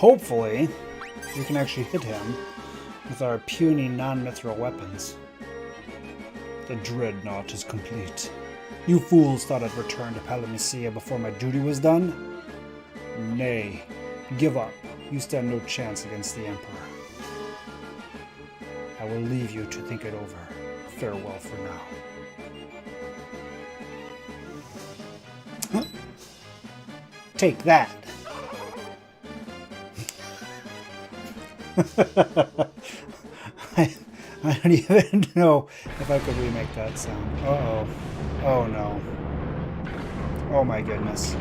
hopefully, we can actually hit him with our puny non-mithril weapons. The dreadnought is complete. You fools thought I'd return to Palamisia before my duty was done? Nay, give up. You stand no chance against the Emperor. I will leave you to think it over. Farewell for now. Huh? Take that. I don't even know if I could remake that sound. Uh-oh. Oh no. Oh my goodness.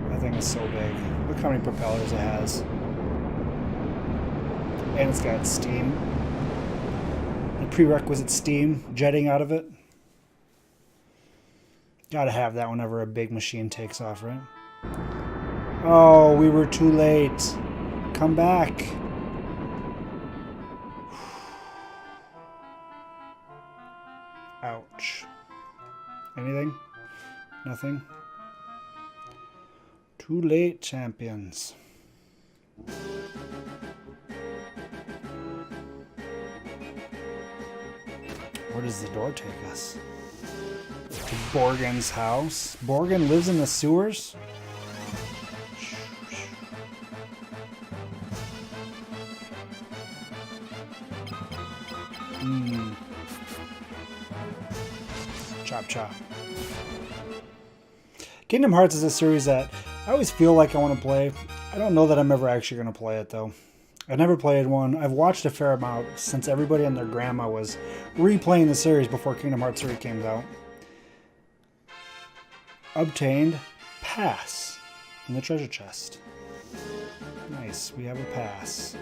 That thing is so big. Look how many propellers it has. And it's got steam. The prerequisite steam jetting out of it. Gotta have that whenever a big machine takes off, right? Oh, we were too late. Come back. Ouch. Anything? Nothing? Too late, champions. Where does the door take us? To Borgen's house? Borgen lives in the sewers? Chop chop. Kingdom Hearts is a series that I always feel like I want to play. I don't know that I'm ever actually going to play it though. I never played one. I've watched a fair amount since everybody and their grandma was replaying the series before Kingdom Hearts 3 came out. Obtained pass in the treasure chest. Nice, we have a pass.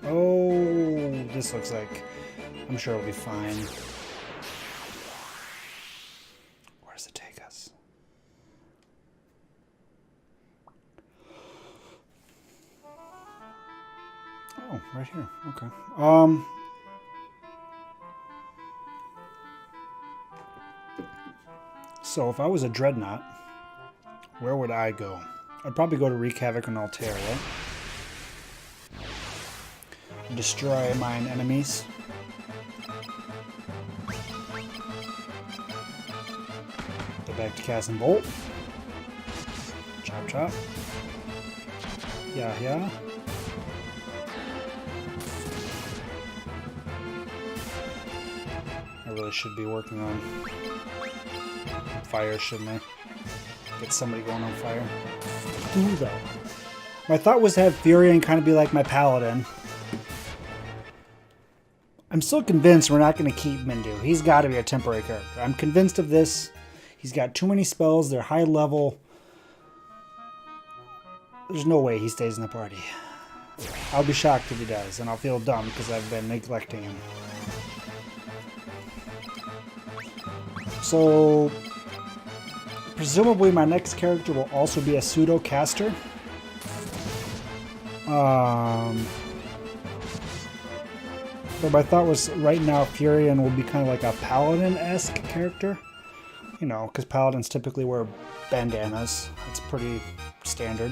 Oh, this looks like I'm sure it'll be fine. Where does it take us? Oh, right here. Okay. So if I was a dreadnought, where would I go? I'd probably go to wreak havoc on Altair, right? Destroy mine enemies. Go back to cast and bolt. Chop chop. Yeah, yeah. I really should be working on fire, shouldn't I? Get somebody going on fire. Ooh, though. My thought was to have Furion kind of be like my paladin. I'm still convinced we're not going to keep Mindu. He's got to be a temporary character. I'm convinced of this. He's got too many spells. They're high level. There's no way he stays in the party. I'll be shocked if he does, and I'll feel dumb because I've been neglecting him. So, presumably my next character will also be a pseudo-caster. But my thought was right now Furion will be kind of like a paladin-esque character. You know, because paladins typically wear bandanas. That's pretty standard.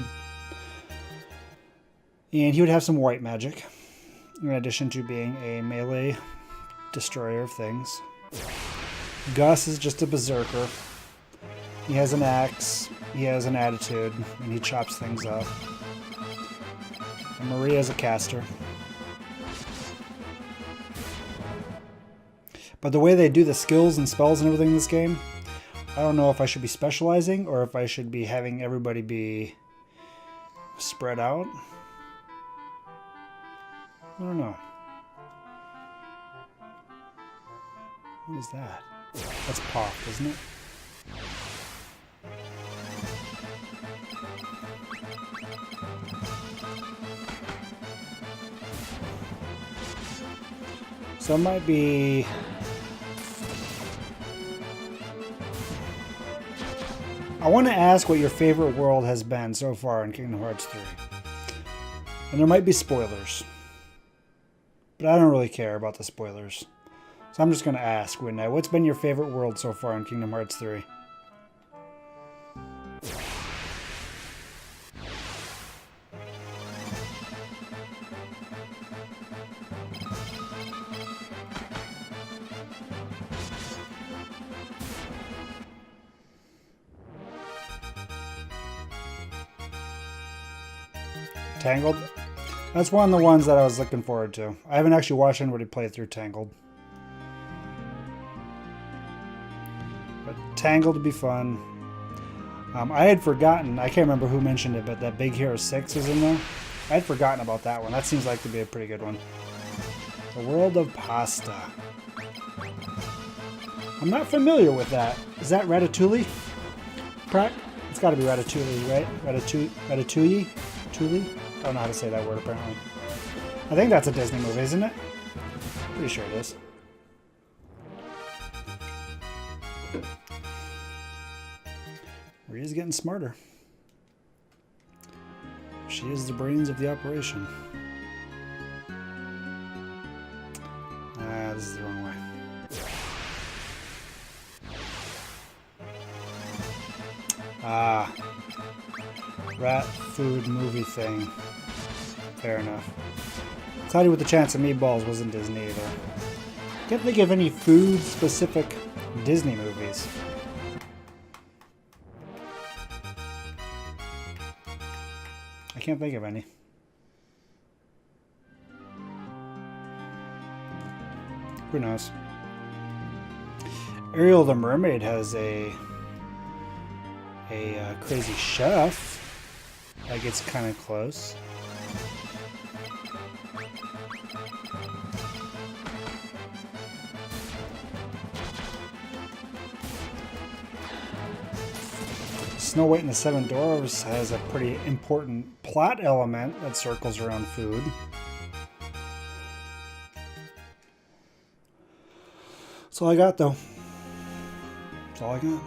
And he would have some white magic, in addition to being a melee destroyer of things. Gus is just a berserker. He has an axe, he has an attitude, and he chops things up. And Maria's a caster. But the way they do the skills and spells and everything in this game, I don't know if I should be specializing or if I should be having everybody be spread out. I don't know. What is that? That's pop, isn't it? So it might be... I want to ask what your favorite world has been so far in Kingdom Hearts 3. And there might be spoilers. But I don't really care about the spoilers. So I'm just going to ask, Winnie, what's been your favorite world so far in Kingdom Hearts 3? Tangled? That's one of the ones that I was looking forward to. I haven't actually watched anybody play through Tangled. But Tangled would be fun. I had forgotten, I can't remember who mentioned it, but that Big Hero 6 is in there. I had forgotten about that one. That seems like to be a pretty good one. The World of Pasta. I'm not familiar with that. Is that Ratatouille? It's got to be Ratatouille, right? Ratatouille? Tuli? I don't know how to say that word, apparently. I think that's a Disney movie, isn't it? Pretty sure it is. Rhea's getting smarter. She is the brains of the operation. This is the wrong way. Rat food movie thing. Fair enough. Cloudy with a Chance of Meatballs wasn't Disney either. Can't think of any food-specific Disney movies. I can't think of any. Who knows? Ariel the Mermaid has a crazy chef that gets kind of close. Snow White and the Seven Dwarfs has a pretty important plot element that circles around food. That's all I got, though. That's all I got.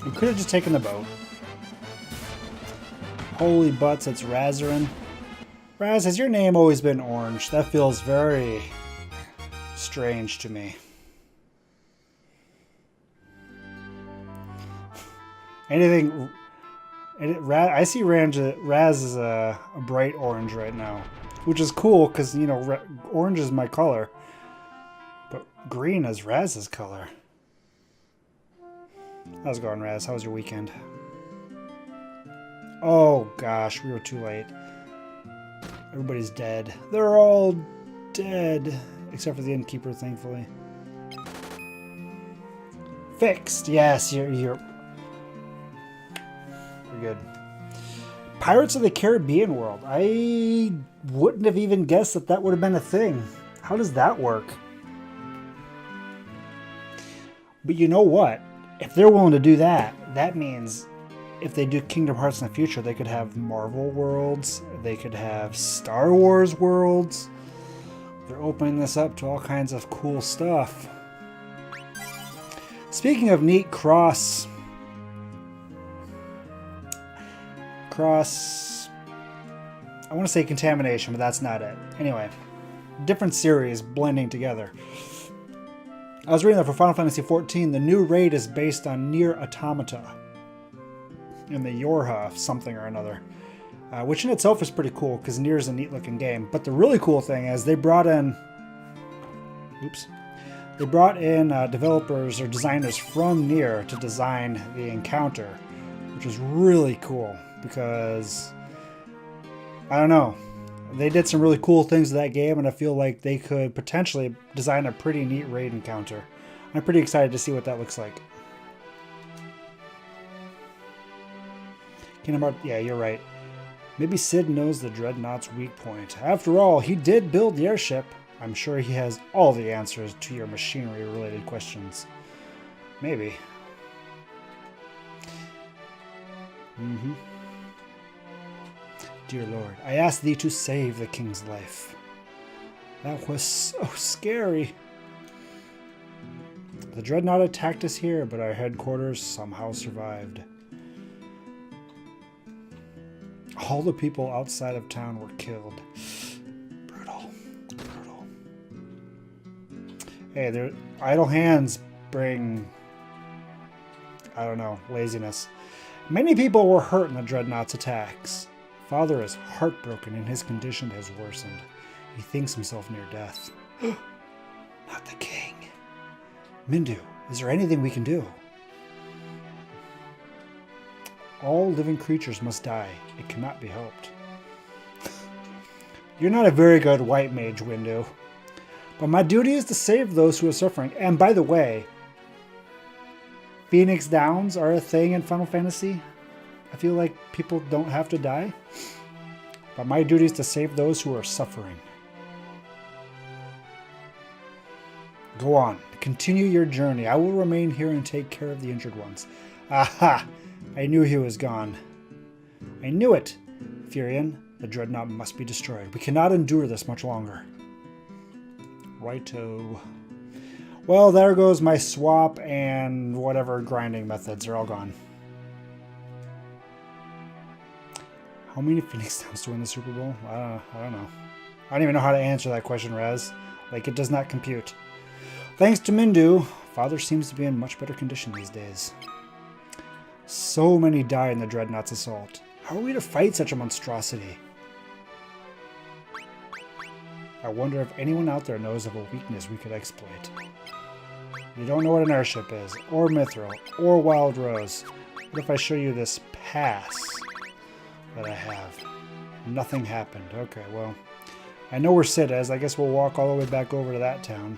We could have just taken the boat. Holy butts, it's Razarin. Raz, has your name always been orange? That feels very strange to me. Anything... I see Raz is a bright orange right now. Which is cool, because, you know, orange is my color. But green is Raz's color. How's it going, Raz? How was your weekend? Oh, gosh, we were too late. Everybody's dead. They're all dead. Except for the innkeeper, thankfully. Fixed. Yes, you're good. Pirates of the Caribbean world. I wouldn't have even guessed that that would have been a thing. How does that work? But you know what? If they're willing to do that, that means if they do Kingdom Hearts in the future, they could have Marvel worlds. They could have Star Wars worlds. They're opening this up to all kinds of cool stuff. Speaking of neat cross... I want to say contamination, but that's not it. Anyway, different series blending together. I was reading that for Final Fantasy XIV, the new raid is based on Nier Automata in the Yorha something or another, which in itself is pretty cool because Nier is a neat looking game. But the really cool thing is they brought in developers or designers from Nier to design the encounter, which is really cool because I don't know, they did some really cool things to that game, and I feel like they could potentially design a pretty neat raid encounter. I'm pretty excited to see what that looks like. Kingdom Hearts, yeah, you're right. Maybe Sid knows the Dreadnought's weak point. After all, he did build the airship. I'm sure he has all the answers to your machinery-related questions. Maybe. Dear Lord, I ask thee to save the king's life. That was so scary. The Dreadnought attacked us here, but our headquarters somehow survived. All the people outside of town were killed. Brutal. Brutal. Hey, their idle hands bring, I don't know, laziness. Many people were hurt in the Dreadnought's attacks. Father is heartbroken and his condition has worsened. He thinks himself near death. Not the king. Mindu, is there anything we can do? All living creatures must die. It cannot be helped. You're not a very good white mage, Windu. But my duty is to save those who are suffering. And by the way, Phoenix Downs are a thing in Final Fantasy. I feel like people don't have to die. But my duty is to save those who are suffering. Go on. Continue your journey. I will remain here and take care of the injured ones. Aha! I knew he was gone. I knew it! Furion, the Dreadnought must be destroyed. We cannot endure this much longer. Righto. Well, there goes my swap and whatever grinding methods are all gone. How many Phoenix Downs to win the Super Bowl? I don't know. I don't even know how to answer that question, Rez. Like, it does not compute. Thanks to Mindu, Father seems to be in much better condition these days. So many died in the Dreadnought's assault. How are we to fight such a monstrosity? I wonder if anyone out there knows of a weakness we could exploit. You don't know what an airship is, or Mithril, or Wild Rose. What if I show you this pass that I have? Nothing happened. Okay, well, I know where Sid is. I guess we'll walk all the way back over to that town.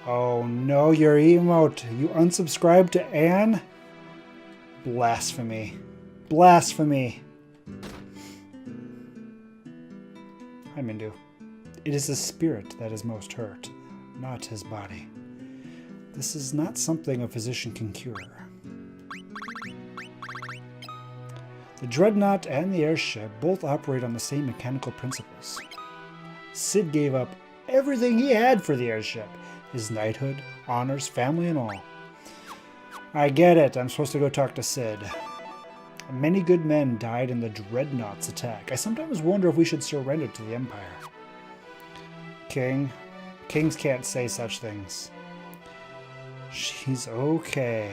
Oh no, your emote. You unsubscribed to Anne? Blasphemy. Blasphemy. Hi, Mindu. It is his spirit that is most hurt, not his body. This is not something a physician can cure. The Dreadnought and the airship both operate on the same mechanical principles. Sid gave up everything he had for the airship. His knighthood, honors, family, and all. I get it. I'm supposed to go talk to Sid. Many good men died in the Dreadnought's attack. I sometimes wonder if we should surrender to the Empire. King. Kings can't say such things. She's okay.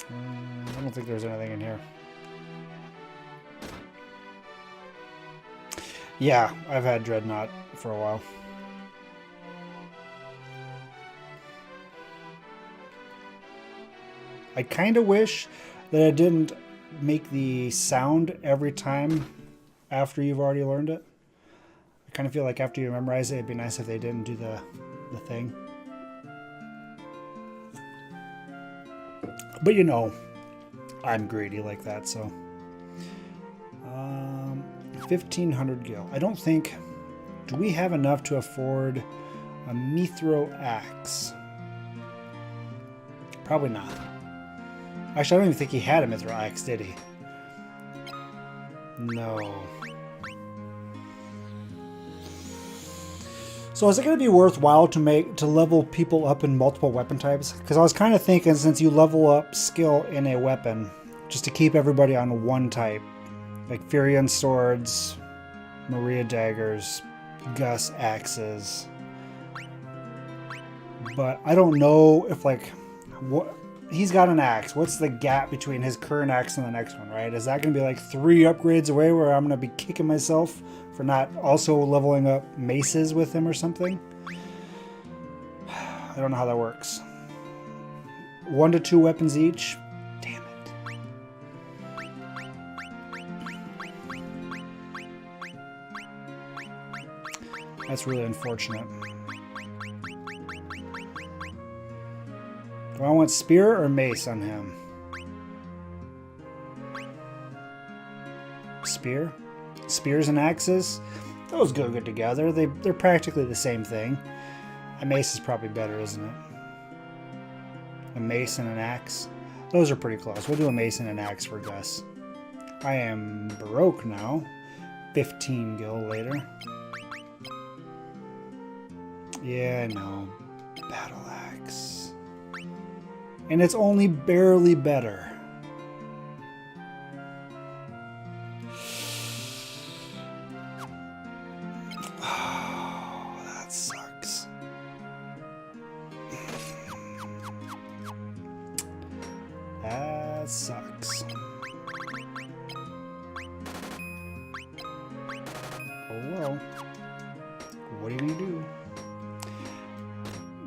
I don't think there's anything in here. Yeah, I've had Dreadnought for a while. I kind of wish that I didn't make the sound every time after you've already learned it. I kind of feel like after you memorize it, it'd be nice if they didn't do the thing. But you know, I'm greedy like that, so. 1,500 gil. I don't think... Do we have enough to afford a Mithro axe? Probably not. Actually, I don't even think he had a Mithro axe, did he? No. So is it going to be worthwhile to level people up in multiple weapon types? Because I was kind of thinking, since you level up skill in a weapon, just to keep everybody on one type. Like Furion swords, Maria daggers, Gus axes. But I don't know if, like, what he's got an axe. What's the gap between his current axe and the next one, right? Is that going to be like 3 upgrades away where I'm going to be kicking myself for not also leveling up maces with him or something? I don't know how that works. 1 to 2 weapons each? Damn it. That's really unfortunate. Do I want spear or mace on him? Spear? Spears and axes? Those go good together. They're practically the same thing. A mace is probably better, isn't it? A mace and an axe? Those are pretty close. We'll do a mace and an axe for Gus. I am broke now. 15 gil later. Yeah, no. Battle axe. And it's only barely better. Oh, that sucks. That sucks.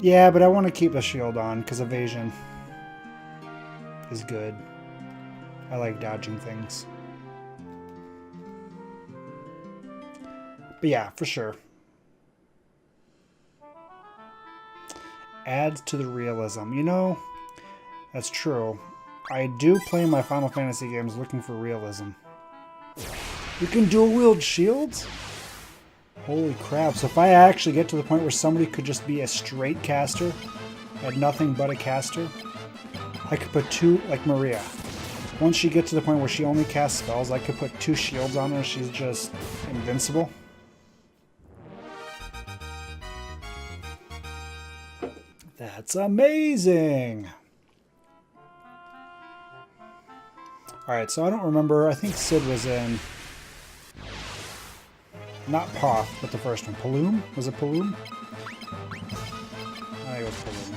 Yeah, but I want to keep a shield on because evasion is good. I like dodging things. But yeah, for sure. Adds to the realism. You know, that's true. I do play my Final Fantasy games looking for realism. You can dual wield shields? Holy crap. So if I actually get to the point where somebody could just be a straight caster, had nothing but a caster, I could put two, like Maria. Once she gets to the point where she only casts spells, I could put 2 shields on her and she's just invincible. That's amazing! Alright, so I don't remember. I think Sid was in... Not Poth, but the first one. Paloom? Was it Paloom? I think it was Paloom.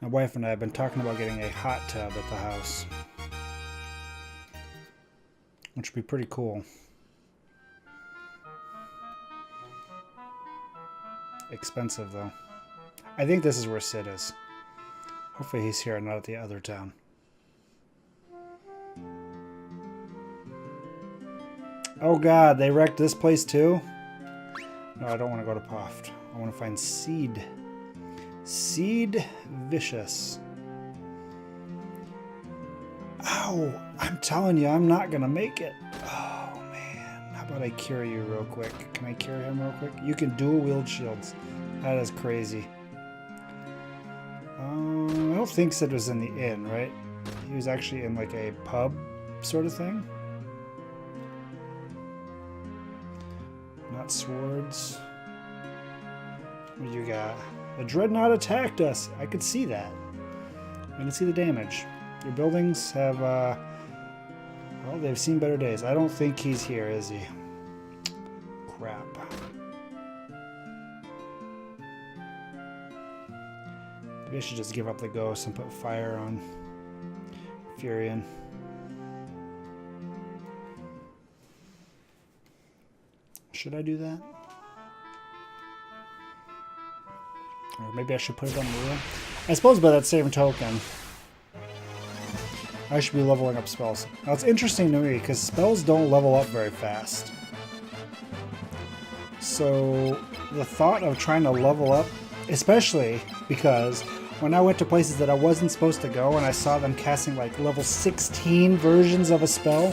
My wife and I have been talking about getting a hot tub at the house, which would be pretty cool. Expensive though. I think this is where Sid is. Hopefully he's here and not at the other town. Oh god, they wrecked this place too? No, I don't want to go to Poft. I want to find Seed. Seed Vicious. Ow! I'm telling you, I'm not gonna make it. Oh man. How about I cure you real quick? Can I cure him real quick? You can dual wield shields. That is crazy. I don't think Sid was in the inn, right? He was actually in like a pub sort of thing. Not swords. What do you got? The Dreadnought attacked us. I could see that. I can see the damage. Your buildings have, well, they've seen better days. I don't think he's here, is he? Crap. Maybe I should just give up the ghost and put fire on Furion. Should I do that? Or maybe I should put it on Maria. I suppose by that same token, I should be leveling up spells. Now it's interesting to me because spells don't level up very fast. So the thought of trying to level up, especially because when I went to places that I wasn't supposed to go and I saw them casting like level 16 versions of a spell,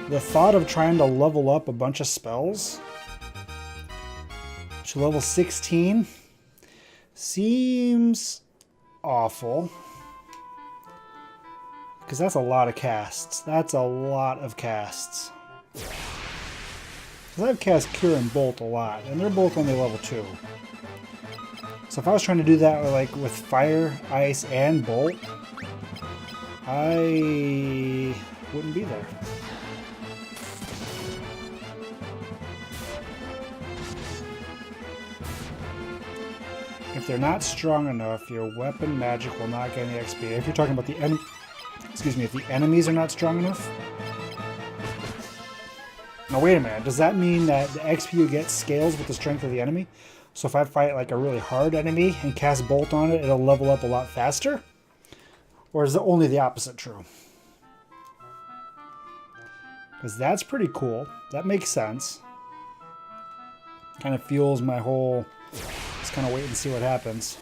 the thought of trying to level up a bunch of spells to level 16 seems awful. Because that's a lot of casts. That's a lot of casts. Because I've cast Cure and Bolt a lot, and they're both only level 2. So if I was trying to do that with Fire, Ice, and Bolt, I wouldn't be there. If they're not strong enough, your weapon magic will not get any XP. If you're talking about the if the enemies are not strong enough. Now wait a minute, does that mean that the XP you get scales with the strength of the enemy? So if I fight like a really hard enemy and cast Bolt on it, it'll level up a lot faster? Or is it only the opposite true? Because that's pretty cool. That makes sense. Kind of fuels my whole... Just kind of wait and see what happens.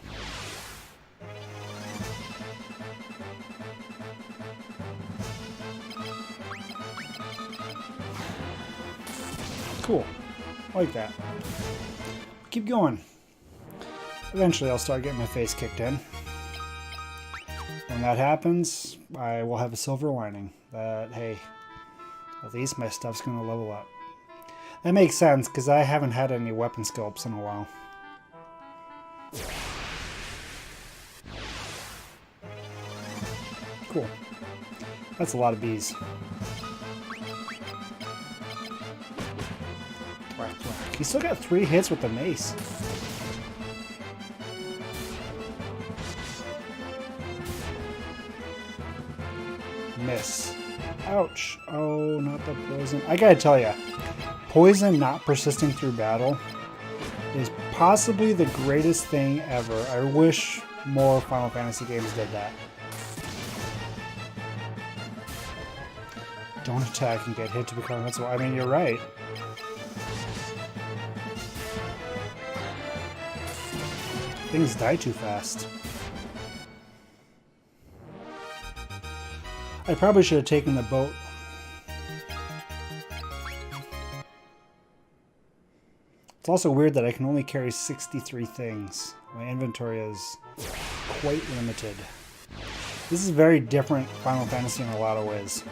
Cool. I like that. Keep going. Eventually I'll start getting my face kicked in. When that happens, I will have a silver lining that, hey, at least my stuff's going to level up. That makes sense, because I haven't had any weapon sculpts in a while. Cool. That's a lot of bees. Whack, whack. He still got 3 hits with the mace. Miss. Ouch. Oh, not the poison. I gotta tell ya, poison not persisting through battle is possibly the greatest thing ever. I wish more Final Fantasy games did that. Don't attack and get hit to become invincible. I mean, you're right. Things die too fast. I probably should have taken the boat. It's also weird that I can only carry 63 things. My inventory is quite limited. This is very different Final Fantasy in a lot of ways.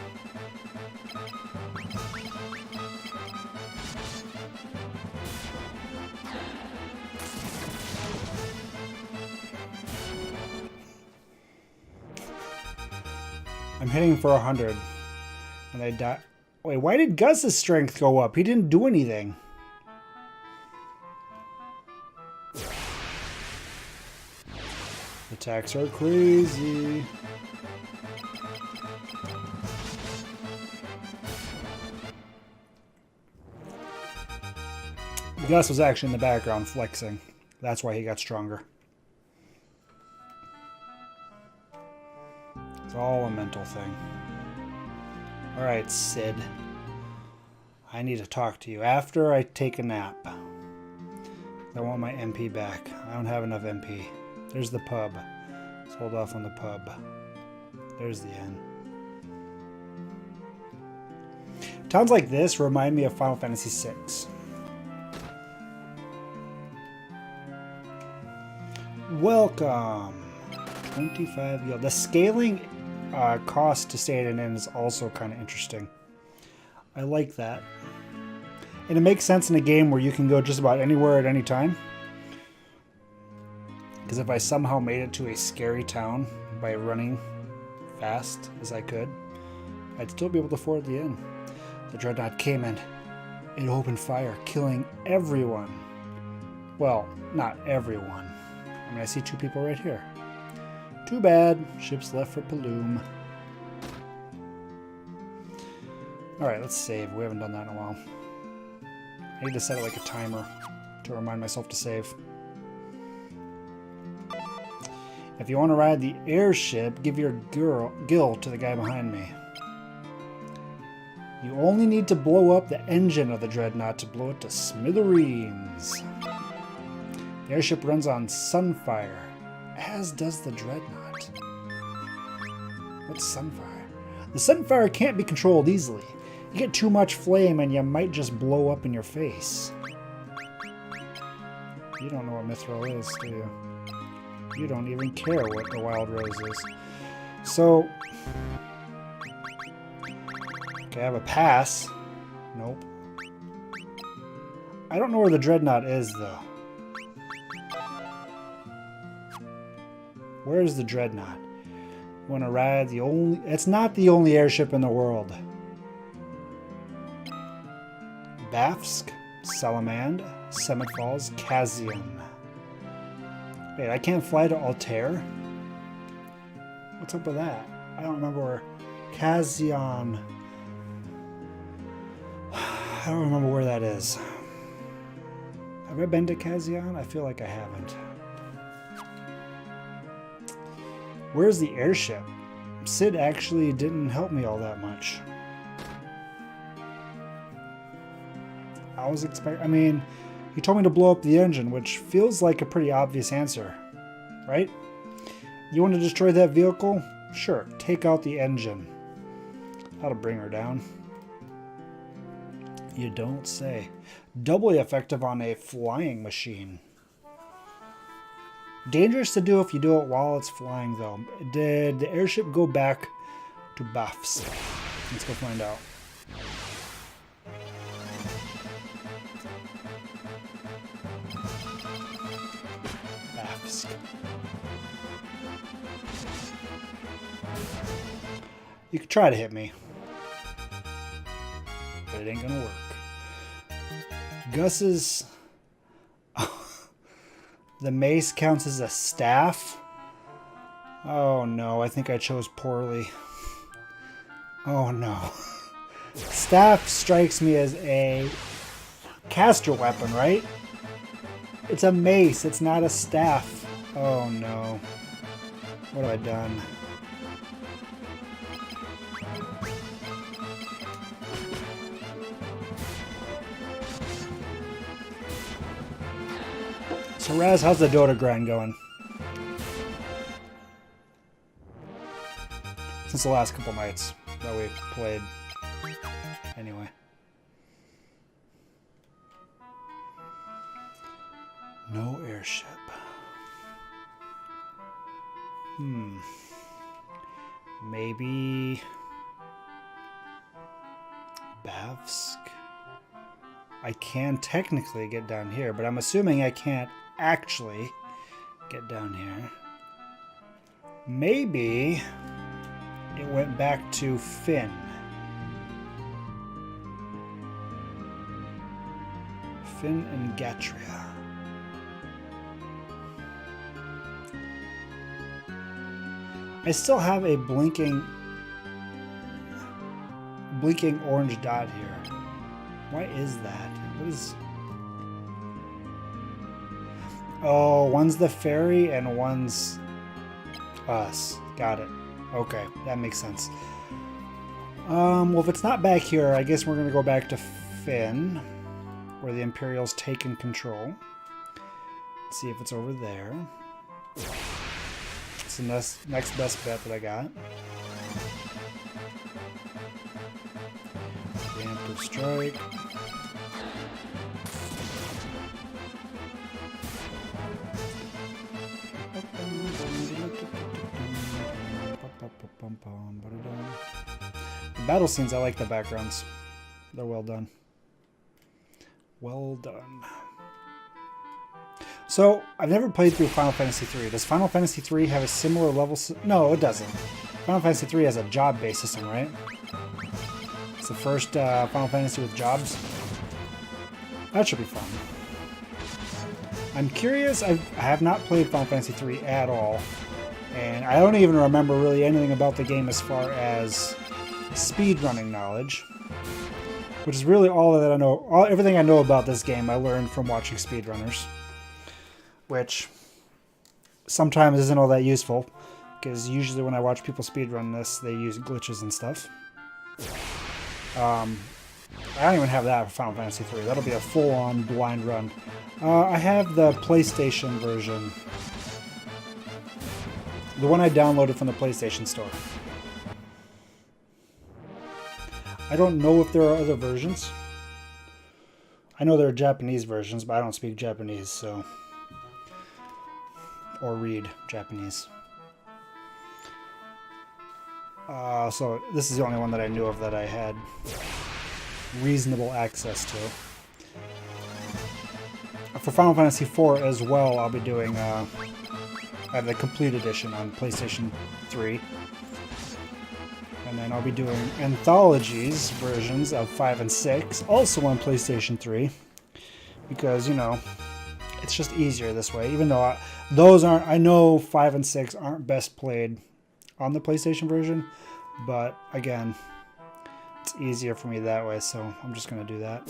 I'm hitting for 100. And I die. Wait, why did Gus's strength go up? He didn't do anything. Attacks are crazy. Gus was actually in the background flexing. That's why he got stronger. It's all a mental thing. Alright, Sid. I need to talk to you after I take a nap. I want my MP back. I don't have enough MP. There's the pub. Let's hold off on the pub. There's the inn. Towns like this remind me of Final Fantasy VI. Welcome. 25 yield. The scaling cost to stay at an inn is also kind of interesting. I like that. And it makes sense in a game where you can go just about anywhere at any time. Because if I somehow made it to a scary town by running fast as I could, I'd still be able to afford the inn. The Dreadnought came in. It opened fire, killing everyone. Well, not everyone. I mean, I see 2 people right here. Too bad. Ships left for Paloom. Alright, let's save. We haven't done that in a while. I need to set it like a timer to remind myself to save. If you want to ride the airship, give your gil to the guy behind me. You only need to blow up the engine of the Dreadnought to blow it to smithereens. The airship runs on Sunfire, as does the Dreadnought. What's Sunfire? The Sunfire can't be controlled easily. You get too much flame and you might just blow up in your face. You don't know what Mithril is, do you? You don't even care what the Wild Rose is. So, okay, I have a pass. Nope. I don't know where the Dreadnought is, though. Where's the Dreadnought? You want to ride the only... It's not the only airship in the world. Bafsk, Salamand, Summit Falls, Kazian. Wait, I can't fly to Altair? What's up with that? I don't remember where... Kazian... I don't remember where that is. Have I been to Kazian? I feel like I haven't. Where's the airship? Sid actually didn't help me all that much. I was expecting... I mean, he told me to blow up the engine, which feels like a pretty obvious answer, right? You want to destroy that vehicle? Sure, take out the engine. How to bring her down? You don't say. Doubly effective on a flying machine. Dangerous to do if you do it while it's flying, though. Did the airship go back to Bafsk? Let's go find out. Bafsk. You could try to hit me, but it ain't gonna work. Gus's... The mace counts as a staff? Oh no, I think I chose poorly. Oh no. Staff strikes me as a caster weapon, right? It's a mace, it's not a staff. Oh no. What have I done? So Raz, how's the Dota grind going? Since the last couple nights that we played. Anyway. No airship. Maybe Bavsk. I can technically get down here, but I'm assuming I can't actually get down here. Maybe it went back to Finn. Finn and Gatria. I still have a blinking orange dot here. Why is that? What is... Oh, one's the ferry and one's us. Got it. Okay, that makes sense. Well, if it's not back here, I guess we're going to go back to Finn, where the Imperial's taken control. Let's see if it's over there. It's the next best bet that I got. Preemptive strike. The battle scenes, I like the backgrounds. They're well done. Well done. So, I've never played through Final Fantasy III. Does Final Fantasy III have a similar level? No, it doesn't. Final Fantasy III has a job-based system, right? It's the first Final Fantasy with jobs. That should be fun. I'm curious. I have not played Final Fantasy III at all. And I don't even remember really anything about the game as far as speedrunning knowledge. Which is really all that I know. Everything I know about this game I learned from watching speedrunners. Which sometimes isn't all that useful. Because usually when I watch people speedrun this, they use glitches and stuff. I don't even have that for Final Fantasy III. That'll be a full-on blind run. I have the PlayStation version. The one I downloaded from the PlayStation Store. I don't know if there are other versions. I know there are Japanese versions, but I don't speak Japanese, so... Or read Japanese. So this is the only one that I knew of that I had reasonable access to. For Final Fantasy IV as well, I'll be doing... I have the complete edition on PlayStation 3. And then I'll be doing anthologies versions of 5 and 6, also on PlayStation 3. Because, you know, it's just easier this way. Even though those aren't... I know 5 and 6 aren't best played on the PlayStation version. But, again, it's easier for me that way, so I'm just going to do that.